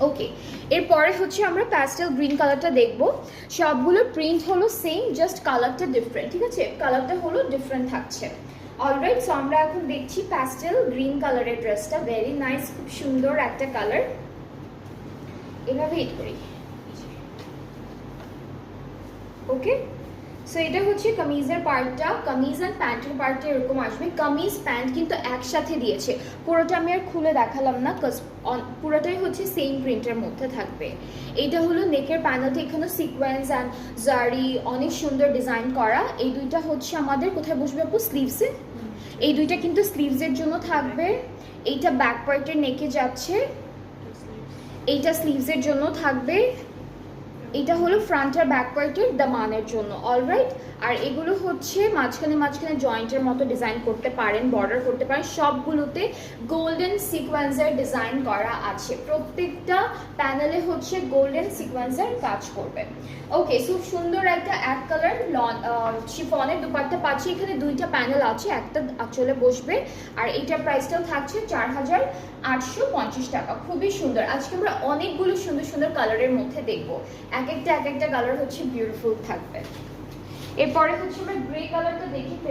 ওকে, এরপরে হচ্ছে আমরা প্যাস্টেল গ্রিন কালারটা দেখবো। সবগুলোর প্রিন্ট হলো সেম, জাস্ট কালারটা ডিফারেন্ট, ঠিক আছে? কালারটা হলো ডিফারেন্ট থাকছে। অলরাইট, সো আমরা এখন দেখছি প্যাস্টেল গ্রিন কালারের ড্রেসটা। ভেরি নাইস, খুব সুন্দর একটা কালার। এভাবে হিট করি। ওকে, সো এটা হচ্ছে কামিজের পার্টটা। কামিজ অ্যান্ড প্যান্টের পার্টটা এরকম আসবে। কামিজ প্যান্ট কিন্তু একসাথে দিয়েছে, পুরোটা আমি আর খুলে দেখালাম না, পুরোটাই হচ্ছে সেম প্রিন্টের মধ্যে থাকবে। এটা হলো নেকের প্যানেলটা, এখানে সিকোয়েন্স অ্যান্ড জারি অনেক সুন্দর ডিজাইন করা। এই দুইটা হচ্ছে আমাদের কোথায় বসবে আপু? স্লিভসে। এই দুইটা কিন্তু স্লিভসের জন্য থাকবে। এইটা ব্যাক পার্টের নেকে যাচ্ছে, এইটা স্লিভসের জন্য থাকবে। এটা হলো ফ্রন্ট আর ব্যাক পার্টের দামানের জন্য। অলরাইট, আর এগুলো হচ্ছে মাঝখানে মাঝখানে জয়েন্টের মতো ডিজাইন করতে পারেন, বর্ডার করতে পারেন। সবগুলোতে গোল্ডেন সিকোয়েন্সের ডিজাইন করা আছে, প্রত্যেকটা প্যানেলে হচ্ছে গোল্ডেন সিকোয়েন্সের কাজ করবে। ওকে, খুব সুন্দর একটা এক কালার শিফনের দুপাট্টা পাচ্ছি। এখানে দুইটা প্যানেল আছে, একটা আঁচলে বসবে। আর এইটার প্রাইসটাও থাকছে 4850 টাকা। খুবই সুন্দর। আজকে আমরা অনেকগুলো সুন্দর সুন্দর কালারের মধ্যে দেখবো, এক একটা কালার হচ্ছে বিউটিফুল থাকবে। এরপরে হচ্ছে আমরা গ্রে কালারটা দেখি।